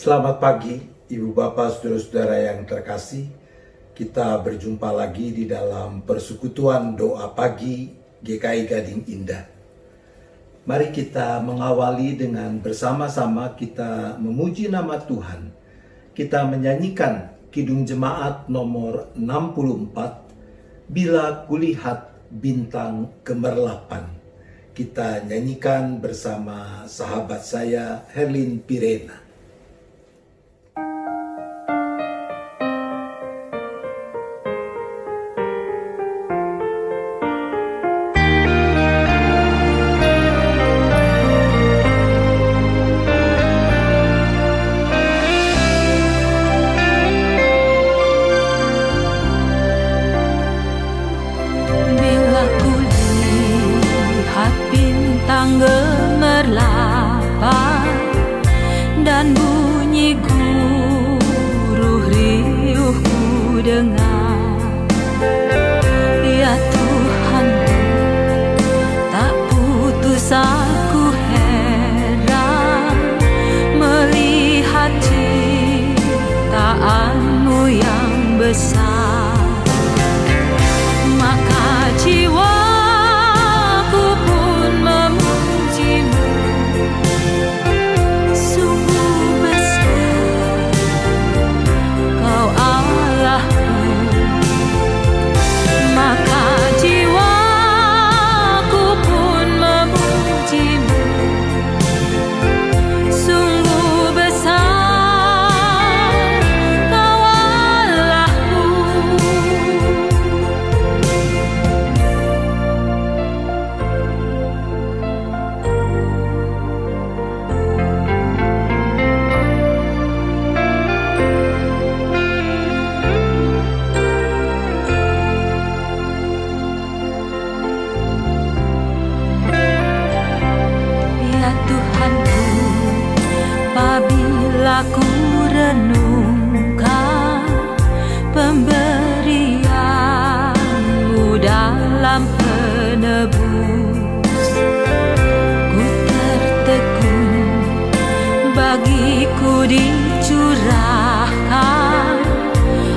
Selamat pagi, Ibu Bapak, Saudara-saudara yang terkasih. Kita berjumpa lagi di dalam persekutuan doa pagi GKI Gading Indah. Mari kita mengawali dengan bersama-sama kita memuji nama Tuhan. Kita menyanyikan Kidung Jemaat nomor 64, Bila Kulihat Bintang Gemerlapan. Kita nyanyikan bersama sahabat saya Herlin Pirena. Gemerlapan dan bunyi guruh riuhku dengar, ya Tuhan, tak putus aku heran melihat ciptaanmu yang besar. Maka jiwa aku renungkan pemberianmu dalam penebus, ku tertegun bagiku dicurahkan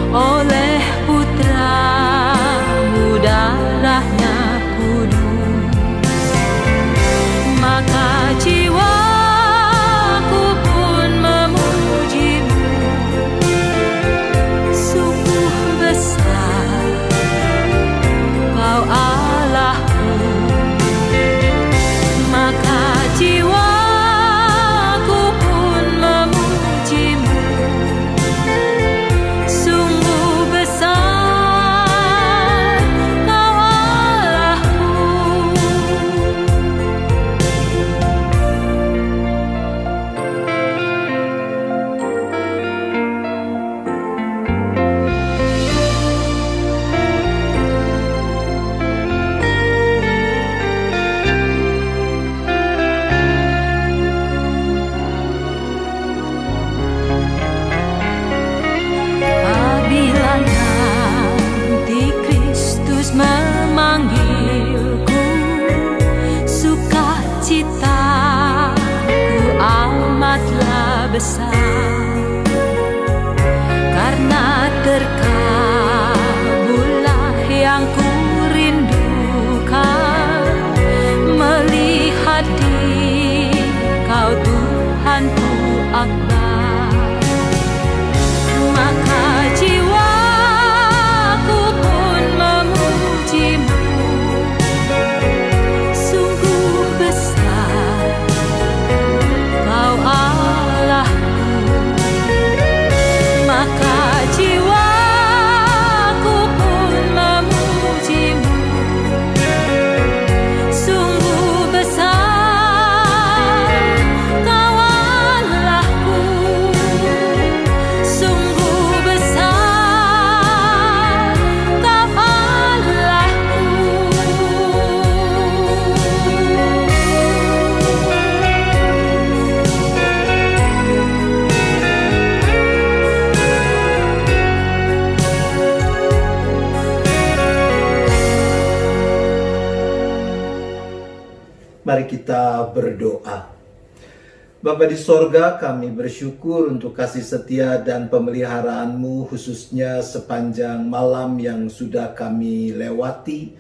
oleh putramu, darahnya kudus. Maka jiwa memanggilku, sukacitaku amatlah besar, karena terkabullah yang ku rindukan, melihat Dikau Tuhanku akbar. Maka jiwaku pun memujimu, sungguh besar Kau Allahku. Maka jiwaku pun memujimu, sungguh besar Kau Allahku. Sungguh besar Kau Allahku. Mari kita berdoa. Bapa di sorga, kami bersyukur untuk kasih setia dan pemeliharaan-Mu khususnya sepanjang malam yang sudah kami lewati.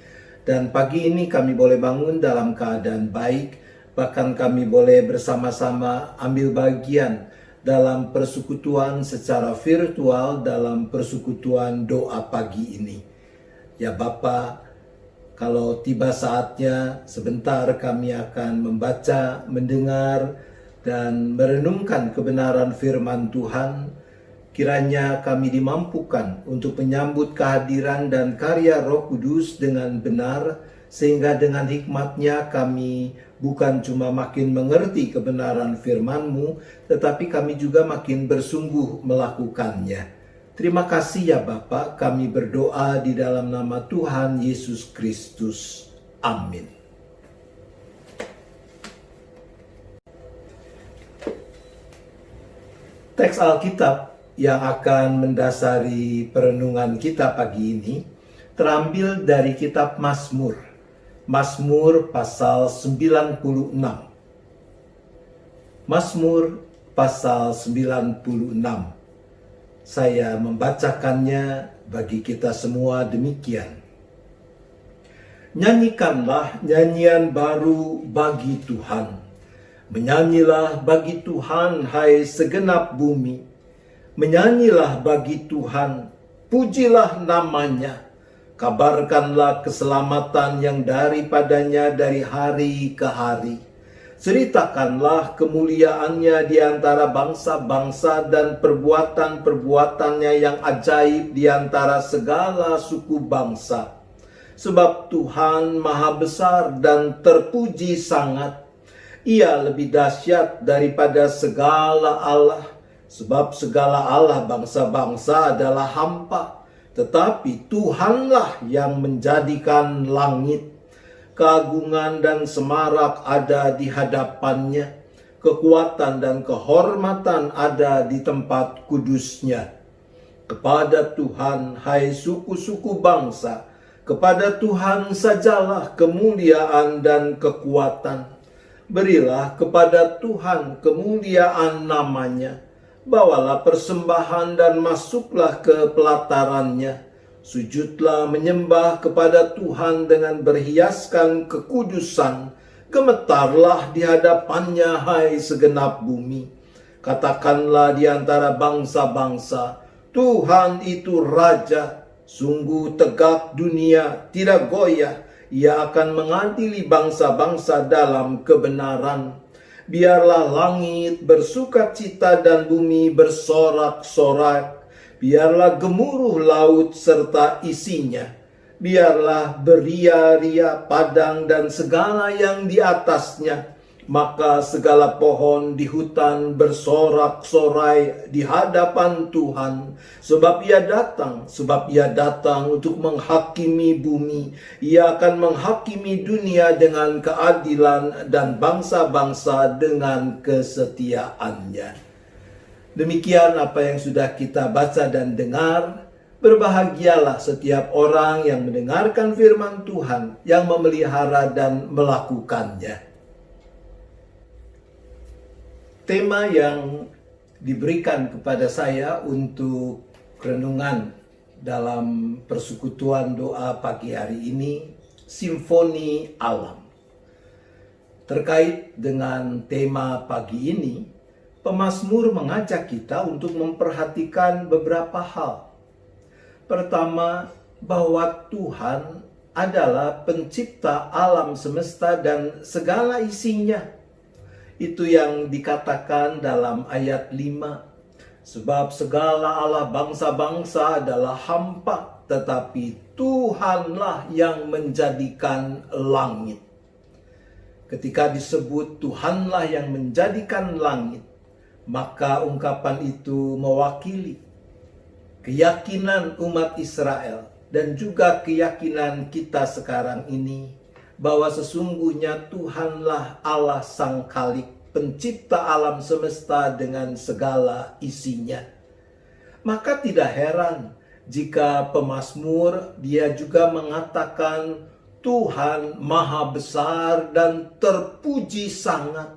Dan pagi ini kami boleh bangun dalam keadaan baik, bahkan kami boleh bersama-sama ambil bagian dalam persekutuan secara virtual dalam persekutuan doa pagi ini. Ya Bapa, kalau tiba saatnya sebentar kami akan membaca, mendengar, dan merenungkan kebenaran firman Tuhan, kiranya kami dimampukan untuk menyambut kehadiran dan karya Roh Kudus dengan benar, sehingga dengan hikmat-Nya kami bukan cuma makin mengerti kebenaran firman-Mu, tetapi kami juga makin bersungguh melakukannya. Terima kasih ya Bapa, kami berdoa di dalam nama Tuhan Yesus Kristus. Amin. Teks Alkitab yang akan mendasari perenungan kita pagi ini terambil dari kitab Mazmur. Mazmur pasal 96. Mazmur pasal 96. Saya membacakannya bagi kita semua demikian. Nyanyikanlah nyanyian baru bagi Tuhan. Menyanyilah bagi Tuhan, hai segenap bumi. Menyanyilah bagi Tuhan, pujilah namanya. Kabarkanlah keselamatan yang daripadanya dari hari ke hari. Ceritakanlah kemuliaannya di antara bangsa-bangsa dan perbuatan-perbuatannya yang ajaib di antara segala suku bangsa. Sebab Tuhan maha besar dan terpuji sangat. Ia lebih dahsyat daripada segala Allah, sebab segala Allah bangsa-bangsa adalah hampa, tetapi Tuhanlah yang menjadikan langit. Keagungan dan semarak ada di hadapannya, kekuatan dan kehormatan ada di tempat kudusnya. Kepada Tuhan, hai suku-suku bangsa, kepada Tuhan sajalah kemuliaan dan kekuatan. Berilah kepada Tuhan kemuliaan namanya. Bawalah persembahan dan masuklah ke pelatarannya. Sujudlah menyembah kepada Tuhan dengan berhiaskan kekudusan. Gemetarlah di hadapannya, hai segenap bumi. Katakanlah di antara bangsa-bangsa, Tuhan itu Raja. Sungguh tegak dunia, tidak goyah. Ia akan mengadili bangsa-bangsa dalam kebenaran. Biarlah langit bersukacita dan bumi bersorak-sorak. Biarlah gemuruh laut serta isinya. Biarlah beria-ria padang dan segala yang di atasnya. Maka segala pohon di hutan bersorak-sorai di hadapan Tuhan. Sebab ia datang untuk menghakimi bumi. Ia akan menghakimi dunia dengan keadilan dan bangsa-bangsa dengan kesetiaannya. Demikian apa yang sudah kita baca dan dengar. Berbahagialah setiap orang yang mendengarkan firman Tuhan, yang memelihara dan melakukannya. Tema yang diberikan kepada saya untuk renungan dalam persekutuan doa pagi hari ini, Simfoni Alam. Terkait dengan tema pagi ini, pemazmur mengajak kita untuk memperhatikan beberapa hal. Pertama, bahwa Tuhan adalah pencipta alam semesta dan segala isinya. Itu yang dikatakan dalam ayat 5. Sebab segala Allah bangsa-bangsa adalah hampa, tetapi Tuhanlah yang menjadikan langit. Ketika disebut Tuhanlah yang menjadikan langit, maka ungkapan itu mewakili keyakinan umat Israel dan juga keyakinan kita sekarang ini, bahwa sesungguhnya Tuhanlah Allah Sang Khalik, pencipta alam semesta dengan segala isinya. Maka tidak heran jika pemazmur dia juga mengatakan Tuhan maha besar dan terpuji sangat.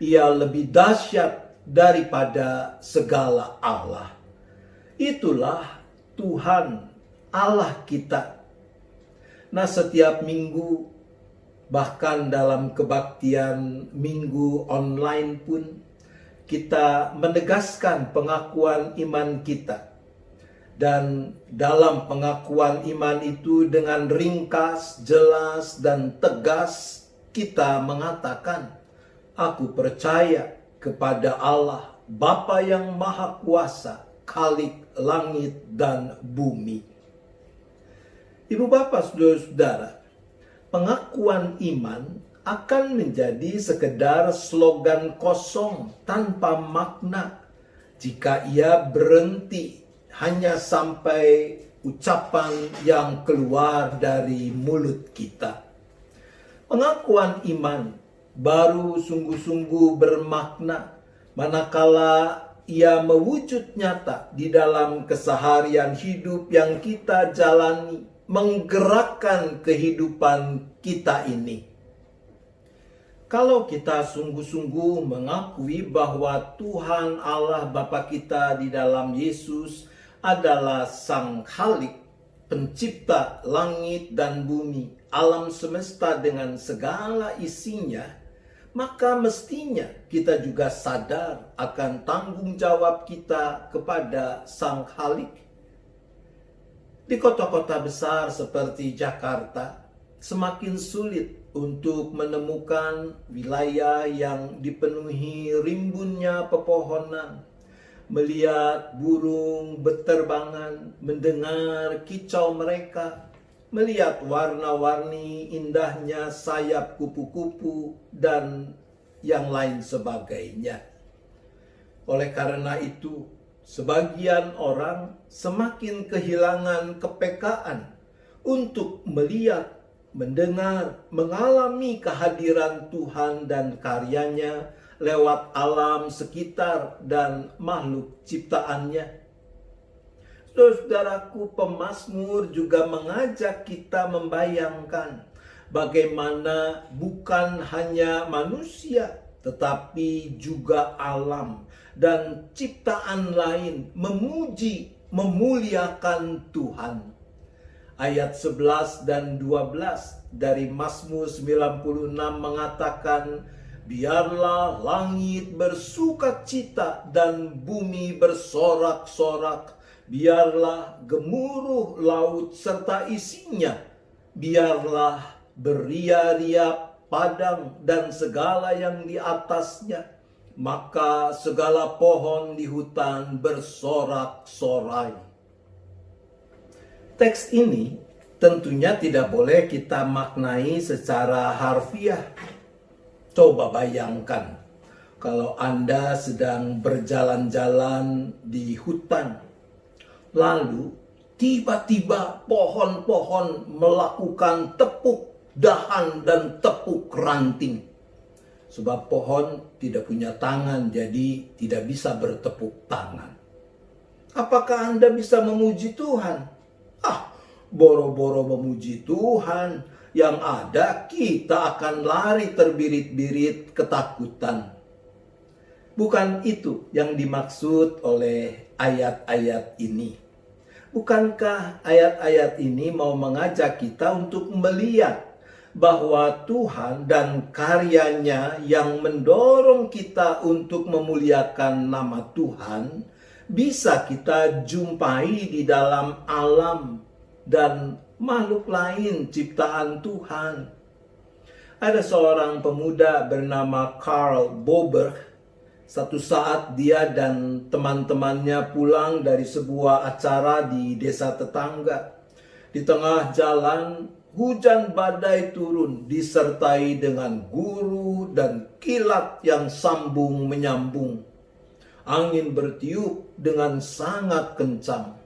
Ia lebih dahsyat daripada segala Allah. Itulah Tuhan Allah kita. Nah, setiap minggu, bahkan dalam kebaktian minggu online pun, kita menegaskan pengakuan iman kita. Dan dalam pengakuan iman itu dengan ringkas, jelas, dan tegas kita mengatakan, aku percaya kepada Allah, Bapa yang Maha Kuasa, Khalik langit dan bumi. Ibu bapak, saudara-saudara, pengakuan iman akan menjadi sekedar slogan kosong tanpa makna jika ia berhenti hanya sampai ucapan yang keluar dari mulut kita. Pengakuan iman baru sungguh-sungguh bermakna manakala ia mewujud nyata di dalam keseharian hidup yang kita jalani, menggerakkan kehidupan kita ini. Kalau kita sungguh-sungguh mengakui bahwa Tuhan Allah Bapa kita di dalam Yesus adalah Sang Khalik, pencipta langit dan bumi, alam semesta dengan segala isinya, maka mestinya kita juga sadar akan tanggung jawab kita kepada Sang Khalik. Di kota-kota besar seperti Jakarta, semakin sulit untuk menemukan wilayah yang dipenuhi rimbunnya pepohonan, melihat burung berterbangan, mendengar kicau mereka, melihat warna-warni indahnya sayap kupu-kupu, dan yang lain sebagainya. Oleh karena itu, sebagian orang semakin kehilangan kepekaan untuk melihat, mendengar, mengalami kehadiran Tuhan dan karyanya lewat alam sekitar dan makhluk ciptaannya. Saudaraku, pemazmur juga mengajak kita membayangkan bagaimana bukan hanya manusia, tetapi juga alam dan ciptaan lain memuji, memuliakan Tuhan. Ayat 11 dan 12 dari Mazmur 96 mengatakan, biarlah langit bersukacita dan bumi bersorak-sorak, biarlah gemuruh laut serta isinya, biarlah beria-ria padang dan segala yang di atasnya, maka segala pohon di hutan bersorak-sorai. Teks ini tentunya tidak boleh kita maknai secara harfiah. Coba bayangkan kalau Anda sedang berjalan-jalan di hutan, lalu tiba-tiba pohon-pohon melakukan tepuk dahan dan tepuk ranting. Sebab pohon tidak punya tangan, jadi tidak bisa bertepuk tangan. Apakah Anda bisa memuji Tuhan? Boro-boro memuji Tuhan, yang ada kita akan lari terbirit-birit ketakutan. Bukan itu yang dimaksud oleh ayat-ayat ini. Bukankah ayat-ayat ini mau mengajak kita untuk melihat bahwa Tuhan dan karyanya yang mendorong kita untuk memuliakan nama Tuhan bisa kita jumpai di dalam alam dan makhluk lain ciptaan Tuhan. Ada seorang pemuda bernama Karl Boberg. Satu saat dia dan teman-temannya pulang dari sebuah acara di desa tetangga. Di tengah jalan, hujan badai turun disertai dengan guru dan kilat yang sambung menyambung. Angin bertiup dengan sangat kencang.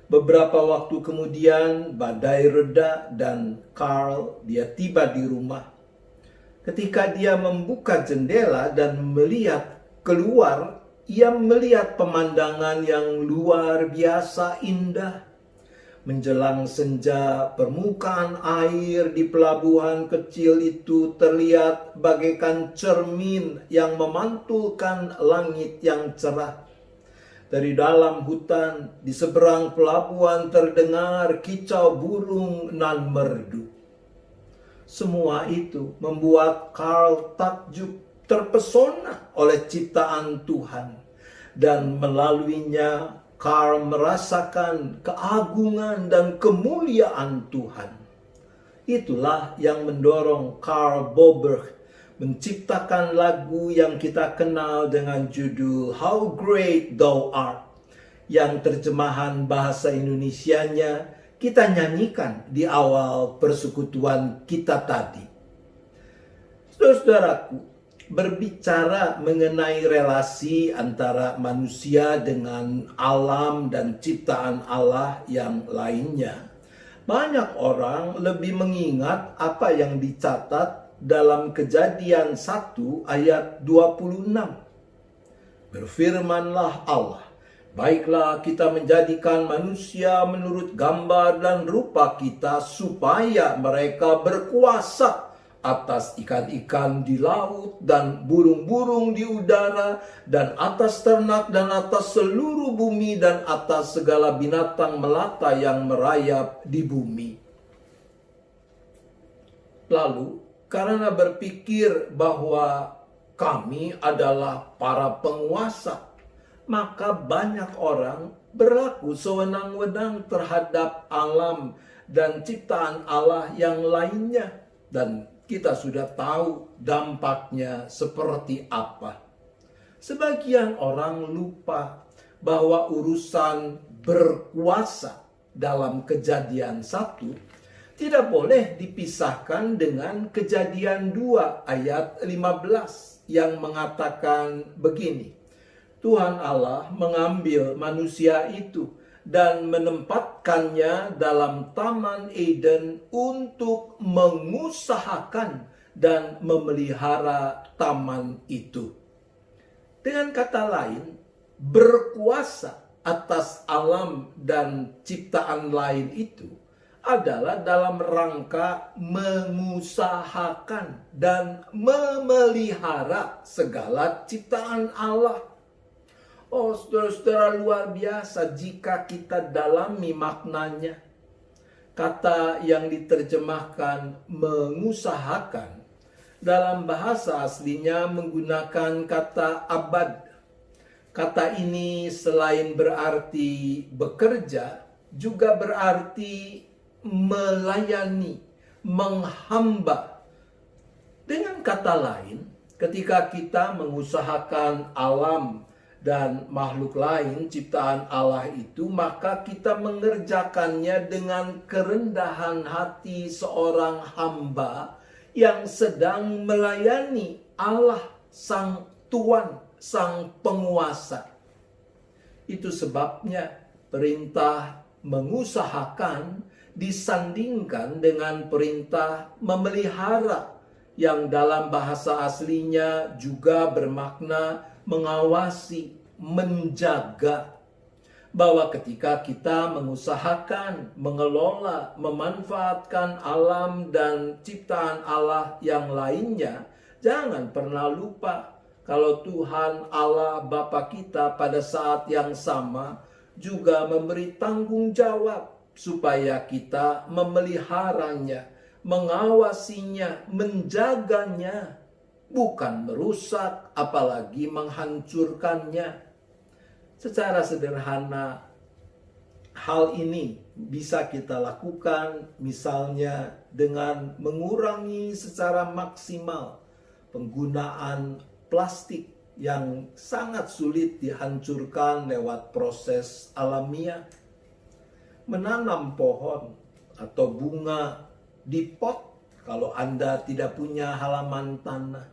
Beberapa waktu kemudian badai reda dan dia tiba di rumah. Ketika dia membuka jendela dan melihat keluar, ia melihat pemandangan yang luar biasa indah. Menjelang senja, permukaan air di pelabuhan kecil itu terlihat bagaikan cermin yang memantulkan langit yang cerah. Dari dalam hutan, di seberang pelabuhan terdengar kicau burung nan merdu. Semua itu membuat Carl takjub, terpesona oleh ciptaan Tuhan. Dan melaluinya Carl merasakan keagungan dan kemuliaan Tuhan. Itulah yang mendorong Carl Boberg menciptakan lagu yang kita kenal dengan judul How Great Thou Art, yang terjemahan bahasa Indonesianya kita nyanyikan di awal persekutuan kita tadi. Saudaraku, berbicara mengenai relasi antara manusia dengan alam dan ciptaan Allah yang lainnya, banyak orang lebih mengingat apa yang dicatat dalam Kejadian 1 ayat 26. Berfirmanlah Allah, baiklah kita menjadikan manusia menurut gambar dan rupa kita supaya mereka berkuasa atas ikan-ikan di laut dan burung-burung di udara dan atas ternak dan atas seluruh bumi dan atas segala binatang melata yang merayap di bumi. Lalu, karena berpikir bahwa kami adalah para penguasa, maka banyak orang berlaku sewenang-wenang terhadap alam dan ciptaan Allah yang lainnya. Dan kita sudah tahu dampaknya seperti apa. Sebagian orang lupa bahwa urusan berkuasa dalam Kejadian 1 tidak boleh dipisahkan dengan Kejadian 2 ayat 15 yang mengatakan begini. Tuhan Allah mengambil manusia itu dan menempatkannya dalam Taman Eden untuk mengusahakan dan memelihara taman itu. Dengan kata lain, berkuasa atas alam dan ciptaan lain itu adalah dalam rangka mengusahakan dan memelihara segala ciptaan Allah. Oh, saudara-saudara, luar biasa jika kita dalami maknanya. Kata yang diterjemahkan mengusahakan dalam bahasa aslinya menggunakan kata abad. Kata ini selain berarti bekerja, juga berarti melayani, menghamba. Dengan kata lain, ketika kita mengusahakan alam dan makhluk lain ciptaan Allah itu, maka kita mengerjakannya dengan kerendahan hati seorang hamba yang sedang melayani Allah, Sang Tuan, Sang Penguasa. Itu sebabnya perintah mengusahakan disandingkan dengan perintah memelihara, yang dalam bahasa aslinya juga bermakna mengawasi, menjaga. Bahwa ketika kita mengusahakan, mengelola, memanfaatkan alam dan ciptaan Allah yang lainnya, jangan pernah lupa kalau Tuhan Allah Bapa kita pada saat yang sama juga memberi tanggung jawab supaya kita memeliharanya, mengawasinya, menjaganya, bukan merusak, apalagi menghancurkannya. Secara sederhana, hal ini bisa kita lakukan misalnya dengan mengurangi secara maksimal penggunaan plastik yang sangat sulit dihancurkan lewat proses alamiah. Menanam pohon atau bunga di pot kalau Anda tidak punya halaman tanah.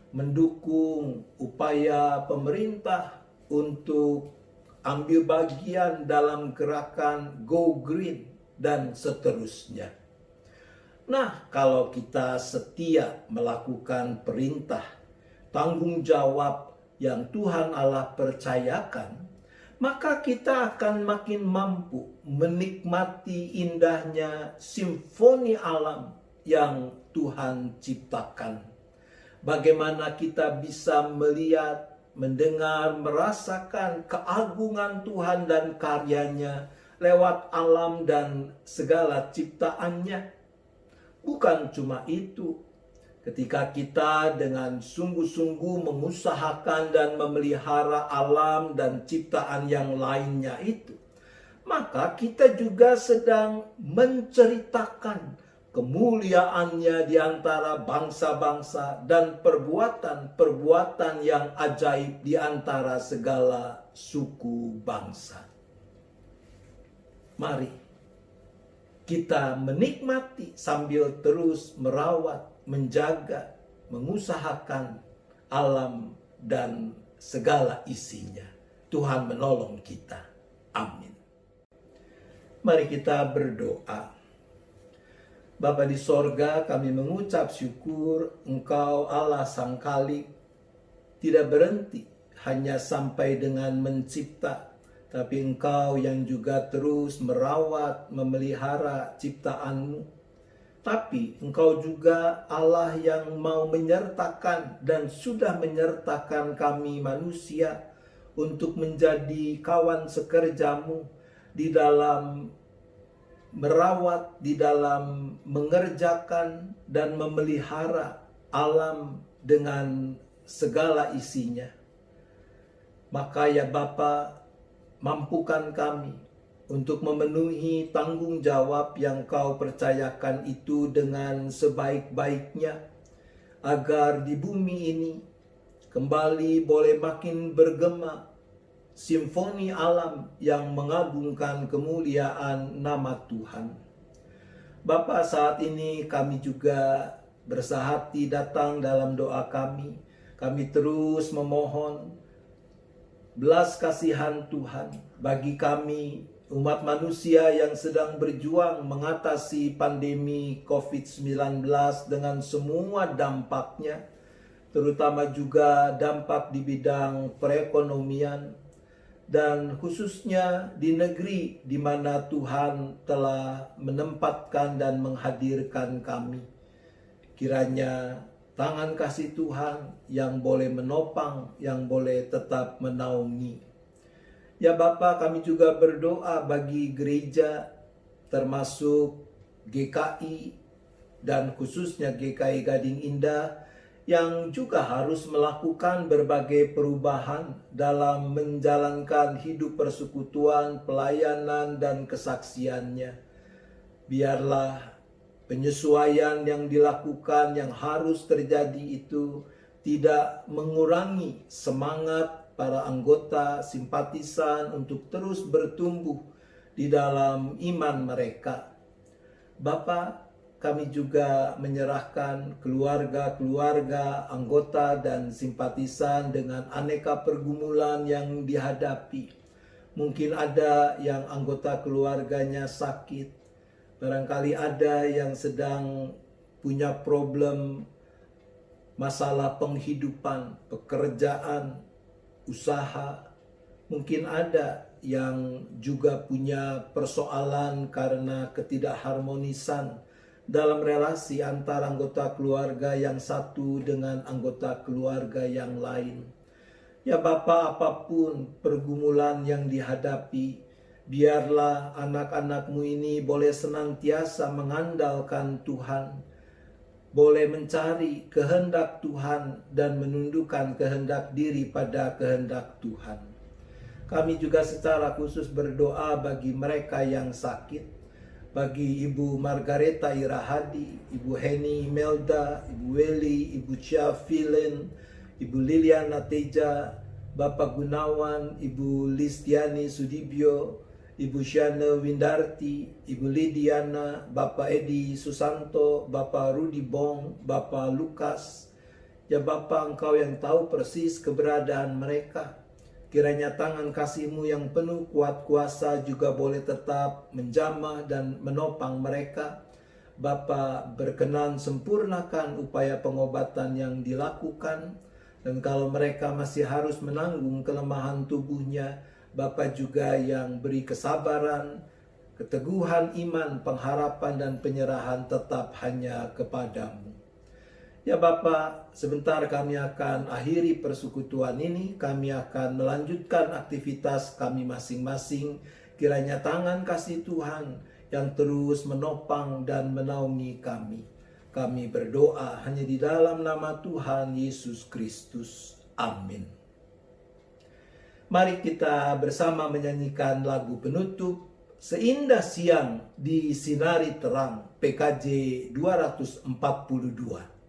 Mendukung upaya pemerintah untuk ambil bagian dalam gerakan Go Green dan seterusnya. Nah, kalau kita setia melakukan perintah, tanggung jawab yang Tuhan Allah percayakan, maka kita akan makin mampu menikmati indahnya simfoni alam yang Tuhan ciptakan. Bagaimana kita bisa melihat, mendengar, merasakan keagungan Tuhan dan karyanya lewat alam dan segala ciptaannya. Bukan cuma itu, ketika kita dengan sungguh-sungguh mengusahakan dan memelihara alam dan ciptaan yang lainnya itu, maka kita juga sedang menceritakan kemuliaannya di antara bangsa-bangsa dan perbuatan-perbuatan yang ajaib di antara segala suku bangsa. Mari kita menikmati sambil terus merawat, menjaga, mengusahakan alam dan segala isinya. Tuhan menolong kita. Amin. Mari kita berdoa. Bapa di sorga, kami mengucap syukur Engkau Allah Sang Khalik tidak berhenti hanya sampai dengan mencipta, tapi Engkau yang juga terus merawat, memelihara ciptaan-Mu. Tapi Engkau juga Allah yang mau menyertakan dan sudah menyertakan kami manusia untuk menjadi kawan sekerja-Mu di dalam merawat, di dalam mengerjakan dan memelihara alam dengan segala isinya. Maka ya Bapa, mampukan kami untuk memenuhi tanggung jawab yang Kau percayakan itu dengan sebaik-baiknya, agar di bumi ini kembali boleh makin bergema simfoni alam yang mengagungkan kemuliaan nama Tuhan. Bapa, saat ini kami juga bersahati datang dalam doa kami. Kami terus memohon belas kasihan Tuhan bagi kami umat manusia yang sedang berjuang mengatasi pandemi COVID-19 dengan semua dampaknya, terutama juga dampak di bidang perekonomian, dan khususnya di negeri di mana Tuhan telah menempatkan dan menghadirkan kami. Kiranya tangan kasih Tuhan yang boleh menopang, yang boleh tetap menaungi. Ya Bapa, kami juga berdoa bagi gereja, termasuk GKI dan khususnya GKI Gading Indah, yang juga harus melakukan berbagai perubahan dalam menjalankan hidup persekutuan, pelayanan, dan kesaksiannya. Biarlah penyesuaian yang dilakukan yang harus terjadi itu tidak mengurangi semangat para anggota simpatisan untuk terus bertumbuh di dalam iman mereka. Bapa, kami juga menyerahkan keluarga-keluarga, anggota dan simpatisan dengan aneka pergumulan yang dihadapi. Mungkin ada yang anggota keluarganya sakit, barangkali ada yang sedang punya problem masalah penghidupan, pekerjaan, usaha. Mungkin ada yang juga punya persoalan karena ketidakharmonisan dalam relasi antara anggota keluarga yang satu dengan anggota keluarga yang lain. Ya Bapa, apapun pergumulan yang dihadapi, biarlah anak-anak-Mu ini boleh senantiasa mengandalkan Tuhan, boleh mencari kehendak Tuhan dan menundukkan kehendak diri pada kehendak Tuhan. Kami juga secara khusus berdoa bagi mereka yang sakit, bagi Ibu Margareta Irahadi, Ibu Heni Imelda, Ibu Weli, Ibu Chia Filen, Ibu Liliana Teja, Bapak Gunawan, Ibu Listiani Sudibyo, Ibu Syana Windarti, Ibu Lidiana, Bapak Edi Susanto, Bapak Rudi Bong, Bapak Lukas. Ya Bapak, Engkau yang tahu persis keberadaan mereka. Kiranya tangan kasih-Mu yang penuh kuat kuasa juga boleh tetap menjamah dan menopang mereka. Bapa, berkenan sempurnakan upaya pengobatan yang dilakukan. Dan kalau mereka masih harus menanggung kelemahan tubuhnya, Bapa juga yang beri kesabaran, keteguhan iman, pengharapan dan penyerahan tetap hanya kepadamu. Ya Bapa, sebentar kami akan akhiri persekutuan ini, kami akan melanjutkan aktivitas kami masing-masing. Kiranya tangan kasih Tuhan yang terus menopang dan menaungi kami. Kami berdoa hanya di dalam nama Tuhan Yesus Kristus. Amin. Mari kita bersama menyanyikan lagu penutup Seindah Siang di Sinari Terang, PKJ 242.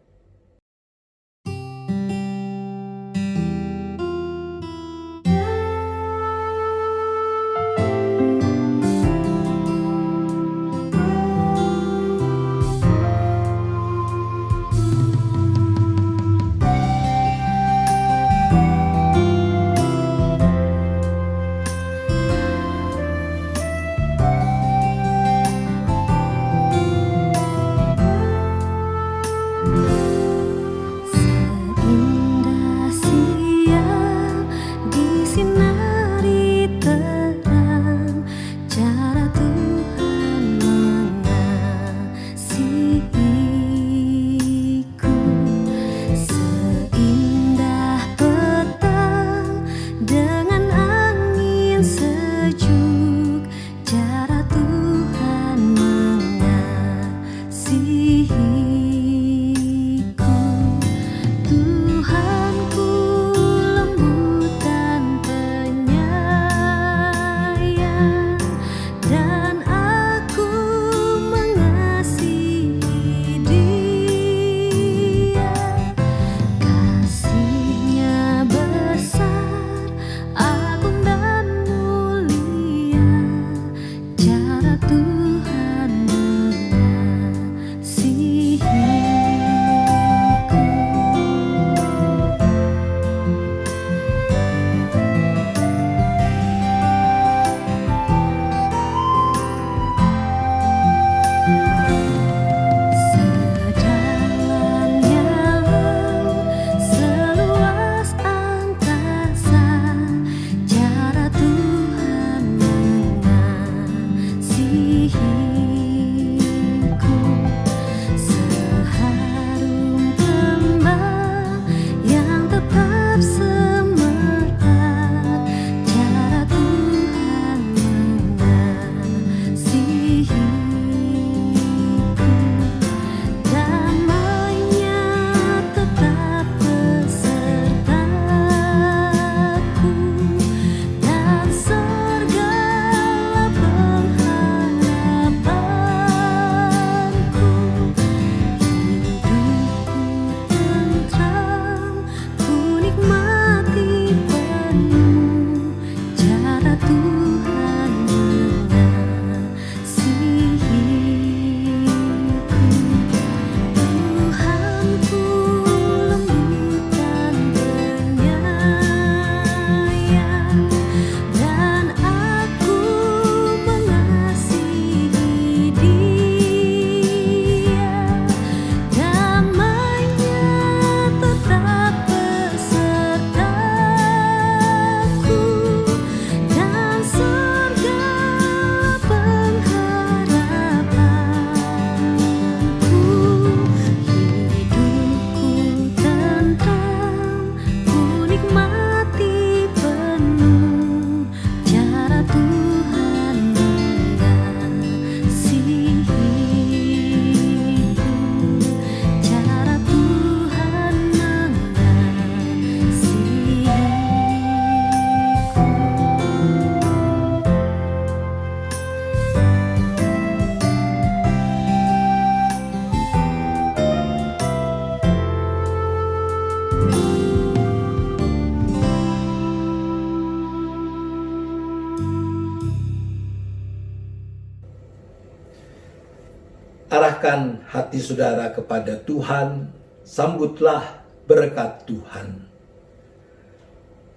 Arahkan hati saudara kepada Tuhan, sambutlah berkat Tuhan.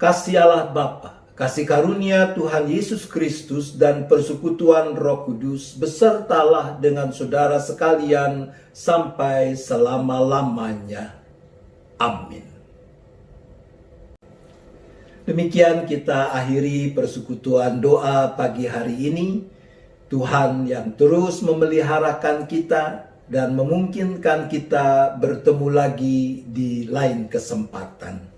Kasih Allah Bapa, kasih karunia Tuhan Yesus Kristus dan persekutuan Roh Kudus besertalah dengan saudara sekalian sampai selama-lamanya. Amin. Demikian kita akhiri persekutuan doa pagi hari ini. Tuhan yang terus memeliharakan kita dan memungkinkan kita bertemu lagi di lain kesempatan.